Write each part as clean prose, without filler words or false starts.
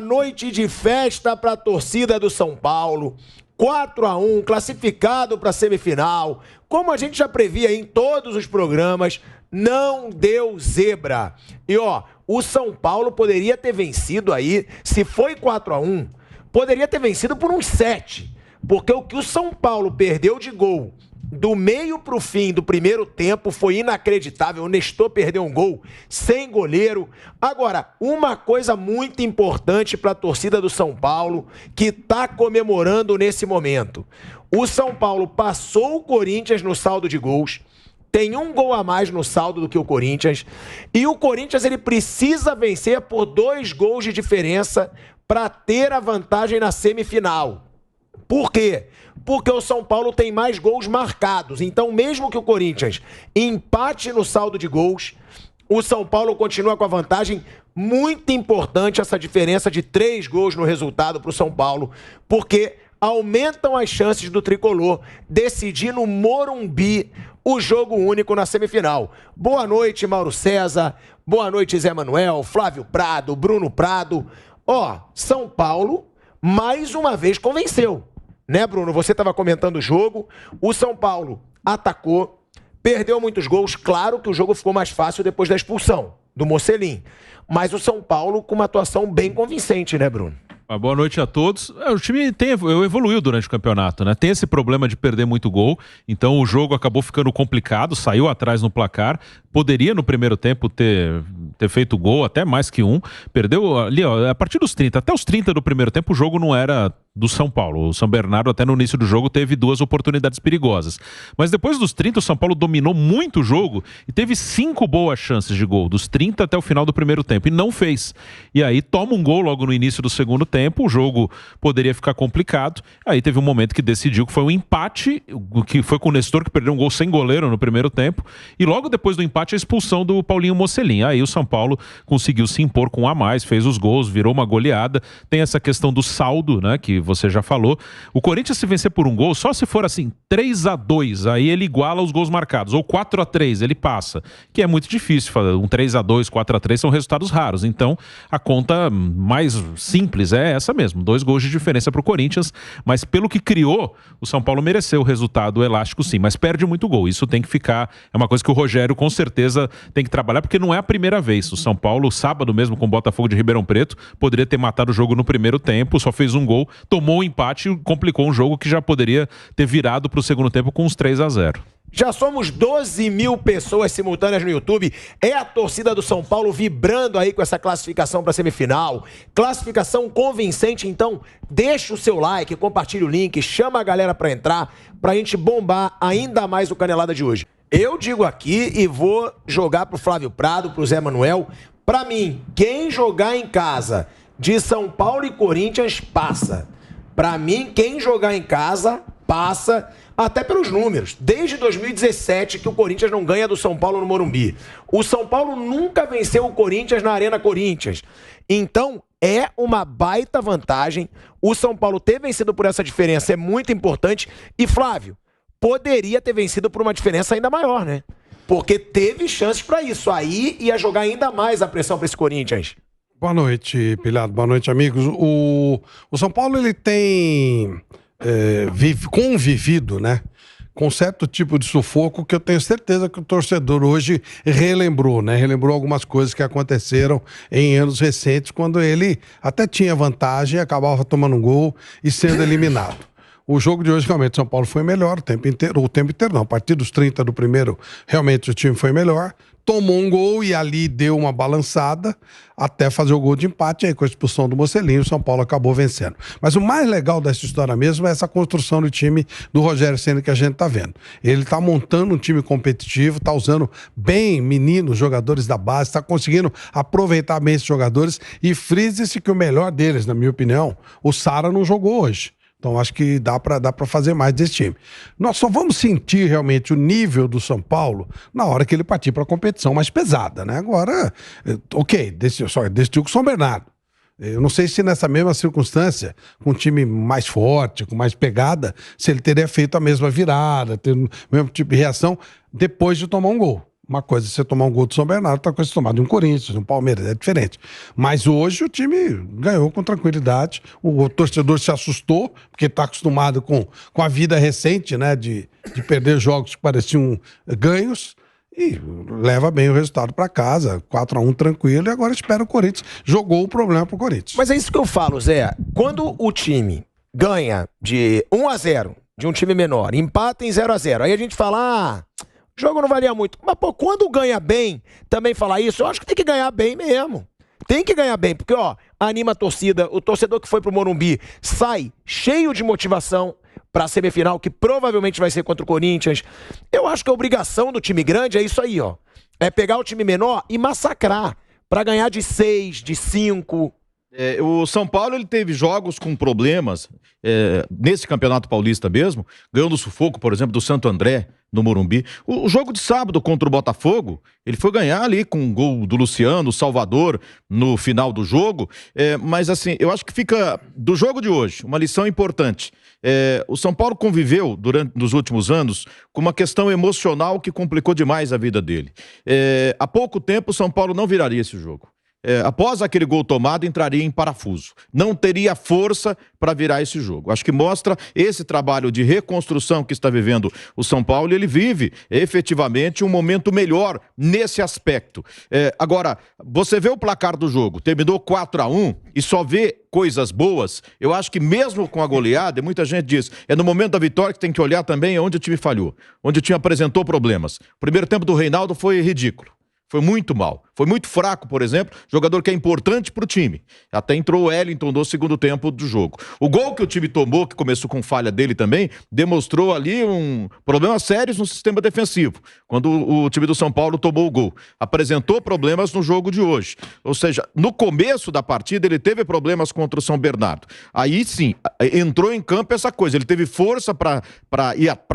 Noite de festa para a torcida do São Paulo. 4-1, classificado para a semifinal. Como a gente já previa em todos os programas, não deu zebra. E o São Paulo poderia ter vencido aí, se foi 4-1, poderia ter vencido por uns 7. Porque o que o São Paulo perdeu de gol do meio para o fim do primeiro tempo foi inacreditável. O Nestor perdeu um gol sem goleiro. Agora, uma coisa muito importante para a torcida do São Paulo, que está comemorando nesse momento. O São Paulo passou o Corinthians no saldo de gols, tem um gol a mais no saldo do que o Corinthians, e o Corinthians ele precisa vencer por 2 gols de diferença para ter a vantagem na semifinal. Por quê? Porque o São Paulo tem mais gols marcados. Então, mesmo que o Corinthians empate no saldo de gols, o São Paulo continua com a vantagem. Muito importante essa diferença de 3 gols no resultado para o São Paulo, porque aumentam as chances do tricolor decidir no Morumbi o jogo único na semifinal. Boa noite, Mauro César. Boa noite, Zé Manuel, Flávio Prado, Bruno Prado. São Paulo mais uma vez convenceu. Né, Bruno? Você estava comentando o jogo. O São Paulo atacou, perdeu muitos gols. Claro que o jogo ficou mais fácil depois da expulsão do Mocelin. Mas o São Paulo com uma atuação bem convincente, né, Bruno? Boa noite a todos. O time evoluiu durante o campeonato, né? Tem esse problema de perder muito gol, então o jogo acabou ficando complicado, saiu atrás no placar, poderia no primeiro tempo ter feito gol, até mais que um, perdeu ali, a partir dos 30, até os 30 do primeiro tempo o jogo não era do São Paulo. O São Bernardo até no início do jogo teve 2 oportunidades perigosas. Mas depois dos 30 o São Paulo dominou muito o jogo e teve 5 boas chances de gol, dos 30 até o final do primeiro tempo, e não fez. E aí toma um gol logo no início do segundo tempo, o jogo poderia ficar complicado. Aí teve um momento que decidiu, que foi um empate, que foi com o Nestor, que perdeu um gol sem goleiro no primeiro tempo, e logo depois do empate a expulsão do Paulinho Mocelin. Aí o São Paulo conseguiu se impor com um a mais, fez os gols, virou uma goleada. Tem essa questão do saldo, né, que você já falou. O Corinthians, se vencer por um gol, só se for assim 3-2, aí ele iguala os gols marcados, ou 4-3, ele passa, que é muito difícil. Um 3-2, 4-3 são resultados raros. Então a conta mais simples é essa mesmo, 2 gols de diferença para o Corinthians, mas pelo que criou, o São Paulo mereceu o resultado elástico, sim, mas perde muito gol. Isso tem que ficar, é uma coisa que o Rogério com certeza tem que trabalhar, porque não é a primeira vez. O São Paulo, sábado mesmo com o Botafogo de Ribeirão Preto, poderia ter matado o jogo no primeiro tempo, só fez um gol, tomou um empate e complicou um jogo que já poderia ter virado para o segundo tempo com uns 3-0. Já somos 12 mil pessoas simultâneas no YouTube. É a torcida do São Paulo vibrando aí com essa classificação para a semifinal. Classificação convincente, então deixa o seu like, compartilha o link, chama a galera para entrar, para a gente bombar ainda mais o Canelada de hoje. Eu digo aqui e vou jogar pro Flávio Prado, pro Zé Manuel. Para mim, quem jogar em casa de São Paulo e Corinthians, passa. Para mim, quem jogar em casa, passa, até pelos números. Desde 2017 que o Corinthians não ganha do São Paulo no Morumbi. O São Paulo nunca venceu o Corinthians na Arena Corinthians. Então, é uma baita vantagem. O São Paulo ter vencido por essa diferença é muito importante. E, Flávio, poderia ter vencido por uma diferença ainda maior, né? Porque teve chances para isso. Aí ia jogar ainda mais a pressão para esse Corinthians. Boa noite, Pilhado. Boa noite, amigos. O São Paulo, ele tem convivido, né, com certo tipo de sufoco que eu tenho certeza que o torcedor hoje relembrou, né? Relembrou algumas coisas que aconteceram em anos recentes, quando ele até tinha vantagem, acabava tomando um gol e sendo eliminado. O jogo de hoje, realmente, São Paulo foi melhor o tempo inteiro não. A partir dos 30 do primeiro, realmente o time foi melhor. Tomou um gol e ali deu uma balançada até fazer o gol de empate. Aí com a expulsão do Mocelin, o São Paulo acabou vencendo. Mas o mais legal dessa história mesmo é essa construção do time do Rogério Ceni que a gente tá vendo. Ele tá montando um time competitivo, tá usando bem meninos, jogadores da base, tá conseguindo aproveitar bem esses jogadores. E frise-se que o melhor deles, na minha opinião, o Sara não jogou hoje. Então acho que dá pra fazer mais desse time. Nós só vamos sentir realmente o nível do São Paulo na hora que ele partir para a competição mais pesada, né? Agora, ok, decidiu com o São Bernardo. Eu não sei se nessa mesma circunstância, com um time mais forte, com mais pegada, se ele teria feito a mesma virada, ter o mesmo tipo de reação depois de tomar um gol. Uma coisa é você tomar um gol do São Bernardo, outra coisa é tomar de um Corinthians, de um Palmeiras, é diferente. Mas hoje o time ganhou com tranquilidade, o torcedor se assustou, porque está acostumado com a vida recente, né, de perder jogos que pareciam ganhos, e leva bem o resultado para casa, 4-1 tranquilo, e agora espera o Corinthians. Jogou o problema pro Corinthians. Mas é isso que eu falo, Zé. Quando o time ganha de 1-0 de um time menor, empata em 0-0, aí a gente fala, o jogo não valia muito. Mas, pô, quando ganha bem, também falar isso, eu acho que tem que ganhar bem mesmo. Tem que ganhar bem, porque, ó, anima a torcida, o torcedor que foi pro Morumbi sai cheio de motivação para a semifinal, que provavelmente vai ser contra o Corinthians. Eu acho que a obrigação do time grande é isso aí, ó. É pegar o time menor e massacrar para ganhar de 6, de 5. O São Paulo ele teve jogos com problemas nesse Campeonato Paulista mesmo, ganhou no sufoco, por exemplo, do Santo André, no Morumbi. O jogo de sábado contra o Botafogo, ele foi ganhar ali com um gol do Luciano, Salvador, no final do jogo, mas assim, eu acho que fica do jogo de hoje uma lição importante. O São Paulo conviveu nos últimos anos com uma questão emocional que complicou demais a vida dele. Há pouco tempo o São Paulo não viraria esse jogo. Após aquele gol tomado, entraria em parafuso. Não teria força para virar esse jogo. Acho que mostra esse trabalho de reconstrução que está vivendo o São Paulo, e ele vive efetivamente um momento melhor nesse aspecto. Agora, você vê o placar do jogo, terminou 4-1 e só vê coisas boas. Eu acho que mesmo com a goleada, muita gente diz, é no momento da vitória que tem que olhar também onde o time falhou, onde o time apresentou problemas. O primeiro tempo do Reinaldo foi ridículo. Foi muito mal. Foi muito fraco, por exemplo, jogador que é importante pro time. Até entrou o Wellington no segundo tempo do jogo. O gol que o time tomou, que começou com falha dele também, demonstrou ali problemas sérios no sistema defensivo. Quando o time do São Paulo tomou o gol. Apresentou problemas no jogo de hoje. Ou seja, no começo da partida ele teve problemas contra o São Bernardo. Aí sim, entrou em campo essa coisa. Ele teve força para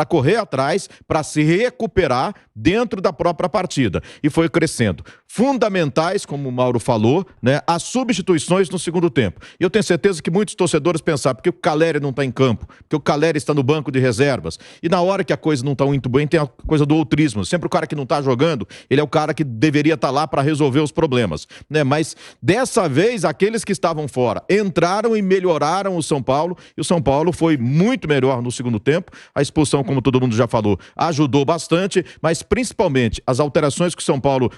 correr atrás, para se recuperar dentro da própria partida. E foi crescendo. Fundamentais, como o Mauro falou, né, as substituições no segundo tempo. E eu tenho certeza que muitos torcedores pensaram, porque o Calleri não está em campo, porque o Calleri está no banco de reservas. E na hora que a coisa não está muito bem, tem a coisa do outrismo. Sempre o cara que não está jogando, ele é o cara que deveria estar lá para resolver os problemas, né? Mas dessa vez, aqueles que estavam fora entraram e melhoraram o São Paulo, e o São Paulo foi muito melhor no segundo tempo. A expulsão, como todo mundo já falou, ajudou bastante, mas principalmente as alterações que o São Paulo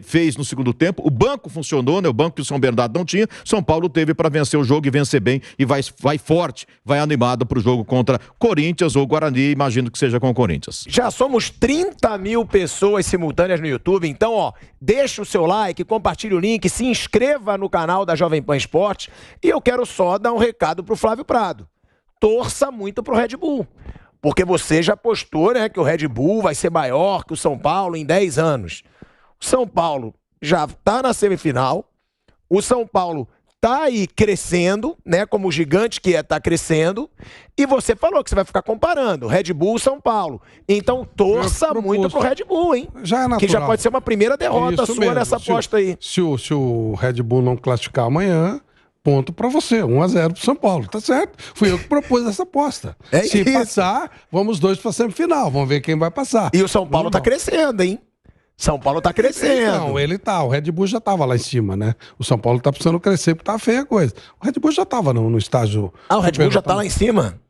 fez no segundo tempo, o banco funcionou, né? O banco que o São Bernardo não tinha, São Paulo teve para vencer o jogo e vencer bem, e vai forte, vai animado para o jogo contra Corinthians ou Guarani, imagino que seja com o Corinthians. Já somos 30 mil pessoas simultâneas no YouTube, então, ó, deixa o seu like, compartilhe o link, se inscreva no canal da Jovem Pan Esportes, e eu quero só dar um recado pro Flávio Prado. Torça muito pro Red Bull, porque você já postou, né, que o Red Bull vai ser maior que o São Paulo em 10 anos. São Paulo já está na semifinal, o São Paulo está aí crescendo, né, como o gigante que está crescendo, e você falou que você vai ficar comparando Red Bull e São Paulo. Então torça muito pro Red Bull, hein? Já é natural. Que já pode ser uma primeira derrota Isso sua mesmo. nessa aposta aí. Se o Red Bull não classificar amanhã, ponto pra você, 1-0 pro São Paulo, tá certo? Fui eu que propus essa aposta. Se isso. passar, vamos dois pra semifinal, vamos ver quem vai passar. E o São Paulo tá crescendo, hein? São Paulo tá crescendo. Não, ele tá. O Red Bull já tava lá em cima, né? O São Paulo tá precisando crescer porque tá feia a coisa. O Red Bull já tava no estágio. Ah, o Red Bull já tá lá em cima?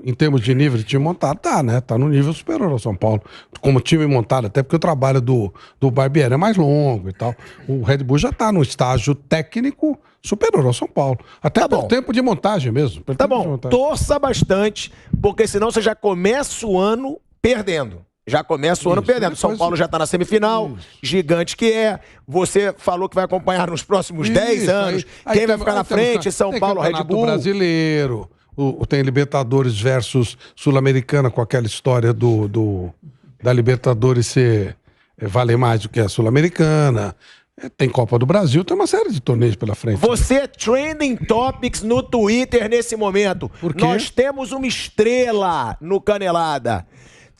Em termos de nível de time montado, tá, né? Tá no nível superior ao São Paulo. Como time montado, até porque o trabalho do Barbieri é mais longo e tal. O Red Bull já tá no estágio técnico superior ao São Paulo. Até pelo tempo de montagem mesmo. Tá bom, torça bastante, porque senão você já começa o ano perdendo. Já começa o ano perdendo. São Paulo já está na semifinal, gigante que é. Você falou que vai acompanhar nos próximos 10 anos. Quem vai ficar na frente? São Paulo, Red Bull. Brasileiro. Tem Libertadores versus Sul-Americana, com aquela história da Libertadores ser valer mais do que a Sul-Americana. Tem Copa do Brasil, tem uma série de torneios pela frente. Você é trending topics no Twitter nesse momento. Por quê? Nós temos uma estrela no Canelada.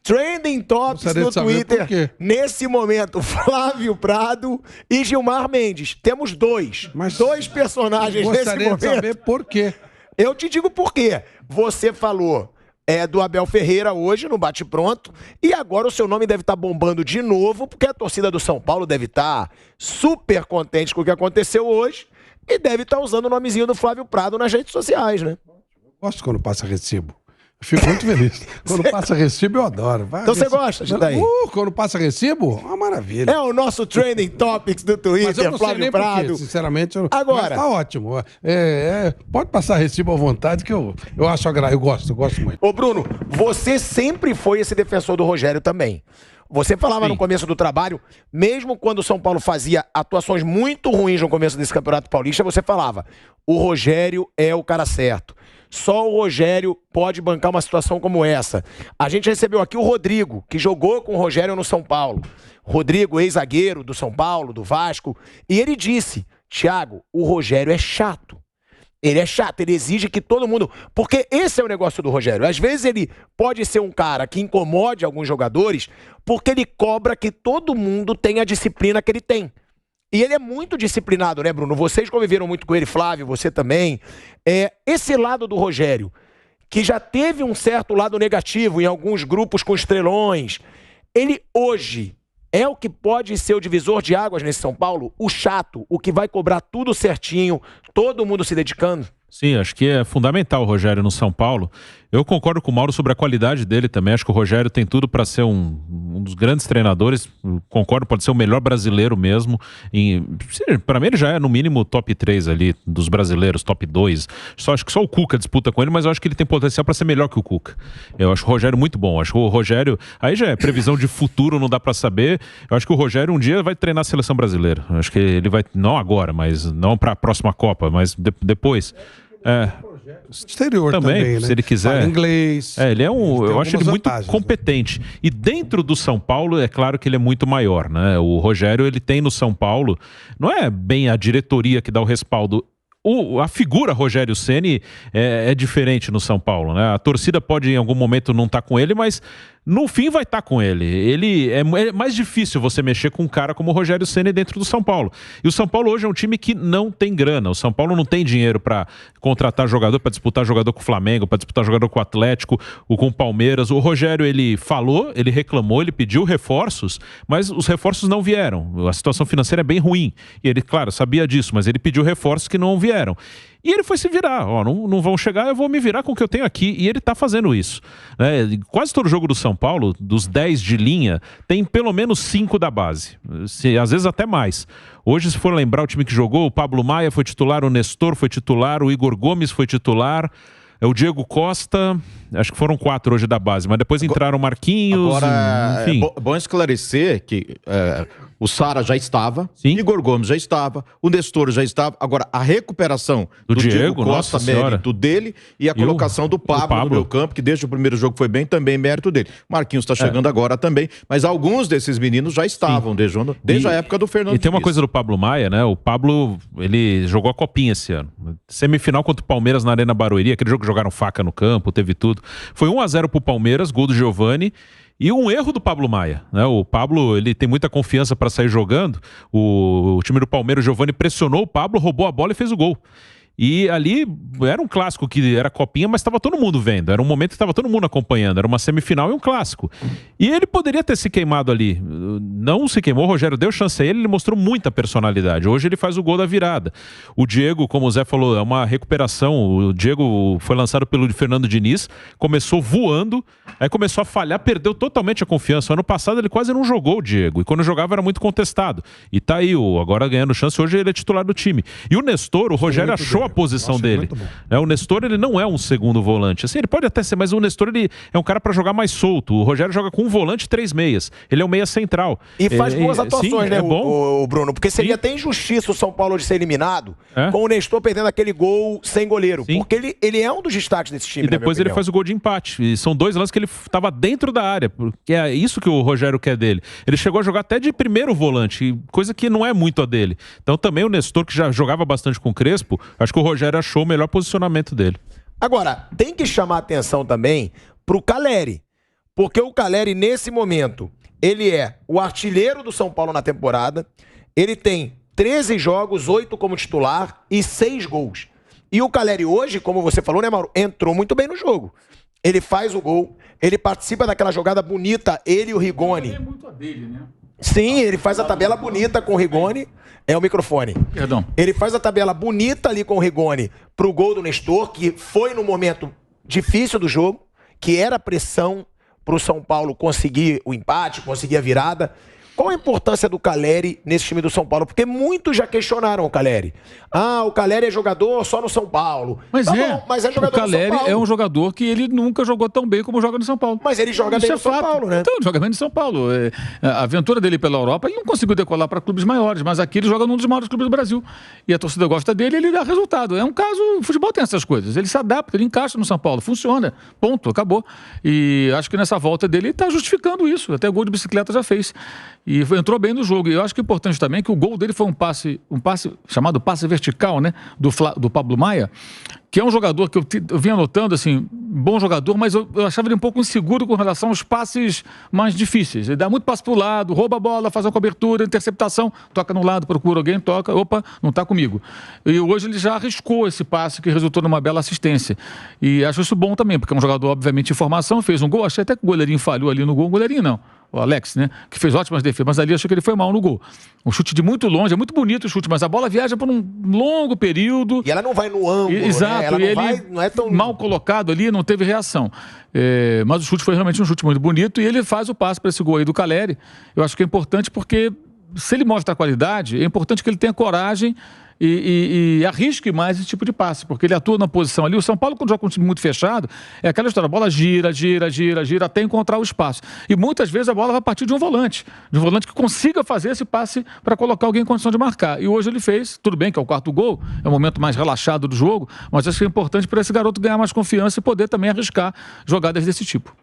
Trending Topics no Twitter, nesse momento, Flávio Prado e Gilmar Mendes. Temos dois personagens nesse momento. Gostaria de saber por quê. Eu te digo por quê. Você falou do Abel Ferreira hoje no bate-pronto. E agora o seu nome deve estar bombando de novo, porque a torcida do São Paulo deve estar super contente com o que aconteceu hoje e deve estar usando o nomezinho do Flávio Prado nas redes sociais, né? Gosto quando passa recibo. Eu fico muito feliz. Quando passa recibo, eu adoro. Então você gosta disso daí? Quando passa recibo, uma maravilha. É o nosso Trending Topics do Twitter, Mas eu não Flávio sei nem Prado. porquê, sinceramente. Agora, mas tá ótimo. Pode passar recibo à vontade, que eu acho agradável. Eu gosto muito. Ô Bruno, você sempre foi esse defensor do Rogério também. Você falava no começo do trabalho, mesmo quando o São Paulo fazia atuações muito ruins no começo desse Campeonato Paulista, você falava, o Rogério é o cara certo. Só o Rogério pode bancar uma situação como essa. A gente recebeu aqui o Rodrigo, que jogou com o Rogério no São Paulo. Rodrigo, ex-zagueiro do São Paulo, do Vasco. E ele disse, Thiago, o Rogério é chato. Ele é chato, ele exige que todo mundo... Porque esse é o negócio do Rogério. Às vezes ele pode ser um cara que incomode alguns jogadores porque ele cobra que todo mundo tenha a disciplina que ele tem. E ele é muito disciplinado, né, Bruno? Vocês conviveram muito com ele, Flávio, você também. Esse lado do Rogério, que já teve um certo lado negativo em alguns grupos com estrelões, ele hoje é o que pode ser o divisor de águas nesse São Paulo? O chato, o que vai cobrar tudo certinho, todo mundo se dedicando? Sim, acho que é fundamental o Rogério no São Paulo. Eu concordo com o Mauro sobre a qualidade dele também. Acho que o Rogério tem tudo para ser um dos grandes treinadores. Concordo, pode ser o melhor brasileiro mesmo. Para mim ele já é no mínimo top 3 ali dos brasileiros, top 2. Acho que só o Cuca disputa com ele, mas eu acho que ele tem potencial para ser melhor que o Cuca. Eu acho o Rogério muito bom. Acho que o Rogério, aí já é previsão de futuro, não dá para saber. Eu acho que o Rogério um dia vai treinar a seleção brasileira. Eu acho que ele vai, não agora, mas não para a próxima Copa, mas depois. Exterior também, né? Se ele quiser. Fala inglês. Ele é eu acho ele muito vantagens, competente. Né? E dentro do São Paulo, é claro que ele é muito maior, né? O Rogério, ele tem no São Paulo, não é bem a diretoria que dá o respaldo. A figura Rogério Ceni é diferente no São Paulo, né? A torcida pode em algum momento não estar com ele, mas no fim vai estar com ele. Ele é mais difícil você mexer com um cara como o Rogério Ceni dentro do São Paulo. E o São Paulo hoje é um time que não tem grana. O São Paulo não tem dinheiro para contratar jogador, para disputar jogador com o Flamengo, para disputar jogador com o Atlético, ou com o Palmeiras. O Rogério, ele falou, ele reclamou, ele pediu reforços, mas os reforços não vieram. A situação financeira é bem ruim. E ele, claro, sabia disso, mas ele pediu reforços que não vieram. E ele foi se virar, não vão chegar, eu vou me virar com o que eu tenho aqui. E ele tá fazendo isso. Né? Quase todo jogo do São Paulo, dos 10 de linha, tem pelo menos 5 da base. Às vezes até mais. Hoje, se for lembrar o time que jogou, o Pablo Maia foi titular, o Nestor foi titular, o Igor Gomes foi titular, o Diego Costa, acho que foram 4 hoje da base, mas depois entraram Marquinhos, agora, enfim. É bom esclarecer que o Sara já estava, Sim. Igor Gomes já estava, o Nestor já estava. Agora, a recuperação do Diego Costa, mérito dele, e a colocação do Pablo no meio campo, que desde o primeiro jogo foi bem, também mérito dele. Marquinhos está chegando agora também, mas alguns desses meninos já estavam desde a época do Fernando. E tem uma coisa do Pablo Maia, né? O Pablo, ele jogou a Copinha esse ano. Semifinal contra o Palmeiras na Arena Barueri, aquele jogo que jogaram faca no campo, teve tudo. Foi 1-0 pro Palmeiras, gol do Giovani. E um erro do Pablo Maia, né? O Pablo, ele tem muita confiança para sair jogando. O time do Palmeiras, o Giovani pressionou o Pablo, roubou a bola e fez o gol. E ali era um clássico que era copinha, mas estava todo mundo vendo. Era um momento que estava todo mundo acompanhando. Era uma semifinal e um clássico. E ele poderia ter se queimado ali. Não se queimou, o Rogério deu chance a ele, ele mostrou muita personalidade. Hoje ele faz o gol da virada. O Diego, como o Zé falou, é uma recuperação. O Diego foi lançado pelo Fernando Diniz, começou voando, aí começou a falhar, perdeu totalmente a confiança. Ano passado ele quase não jogou, o Diego. E quando jogava era muito contestado. E tá aí, agora ganhando chance, hoje ele é titular do time. E o Nestor, o Rogério achou a posição dele. O Nestor, ele não é um segundo volante. Assim, ele pode até ser, mas o Nestor, ele é um cara para jogar mais solto. O Rogério joga com um volante e 3 meias. Ele é um meia central. E faz boas atuações, sim, né, é bom. o Bruno? Porque seria até injustiça o São Paulo de ser eliminado com o Nestor perdendo aquele gol sem goleiro. Sim. Porque ele é um dos destaques desse time, e depois ele faz o gol de empate. E são 2 lances que ele estava dentro da área. Porque é isso que o Rogério quer dele. Ele chegou a jogar até de primeiro volante, coisa que não é muito a dele. Então também o Nestor, que já jogava bastante com o Crespo, acho que o Rogério achou o melhor posicionamento dele. Agora, tem que chamar atenção também pro Caleri. Porque o Caleri, nesse momento, ele é o artilheiro do São Paulo na temporada. Ele tem 13 jogos, 8 como titular e 6 gols. E o Caleri hoje, como você falou, né, Mauro, entrou muito bem no jogo. ele faz o gol, ele participa daquela jogada bonita, ele e o Rigoni. É muito a dele, né? Sim, ele faz a tabela bonita com o Rigoni. É o microfone. Perdão. Ele faz a tabela bonita ali com o Rigoni pro gol do Nestor, que foi no momento difícil do jogo, que era pressão pro São Paulo conseguir o empate, conseguir a virada. Qual a importância do Calleri nesse time do São Paulo? Porque muitos já questionaram o Calleri. Ah, o Calleri é jogador só no São Paulo. Mas Tá é. bom, mas é jogador o Calleri no São Paulo. é um jogador que ele nunca jogou tão bem como joga no São Paulo. Mas ele joga Isso bem é no São fato. Paulo, né? Então, ele joga bem no São Paulo. A aventura dele pela Europa, ele não conseguiu decolar para clubes maiores, mas aqui ele joga num dos maiores clubes do Brasil. E a torcida gosta dele e ele dá resultado. É um caso, o futebol tem essas coisas. Ele se adapta, ele encaixa no São Paulo, funciona. Ponto, acabou. E acho que nessa volta dele ele está justificando isso. Até gol de bicicleta já fez. E entrou bem no jogo. E eu acho que é importante também que o gol dele foi um passe chamado passe vertical, né? Do Pablo Maia, que é um jogador que eu vinha notando, assim, bom jogador, mas eu achava ele um pouco inseguro com relação aos passes mais difíceis. Ele dá muito passe pro lado, rouba a bola, faz a cobertura, interceptação, toca no lado, procura alguém, toca, opa, não tá comigo. E hoje ele já arriscou esse passe que resultou numa bela assistência. E acho isso bom também, porque é um jogador, obviamente, em formação, fez um gol, achei até que o goleirinho falhou ali no gol, o goleirinho não. O Alex, né? Que fez ótimas defesas, mas ali achei que ele foi mal no gol. Um chute de muito longe, é muito bonito o chute, mas a bola viaja por um longo período. E ela não vai no ângulo, exato, né? Ela e ele não é tão mal colocado ali, não teve reação. Mas o chute foi realmente um chute muito bonito e ele faz o passe para esse gol aí do Calleri. Eu acho que é importante porque se ele mostra a qualidade, é importante que ele tenha coragem e arrisque mais esse tipo de passe, porque ele atua na posição ali. O São Paulo, quando joga com um time muito fechado, é aquela história, a bola gira até encontrar o espaço. E muitas vezes a bola vai partir de um volante que consiga fazer esse passe para colocar alguém em condição de marcar. E hoje ele fez, tudo bem que é o quarto gol, é o momento mais relaxado do jogo, mas acho que é importante para esse garoto ganhar mais confiança e poder também arriscar jogadas desse tipo.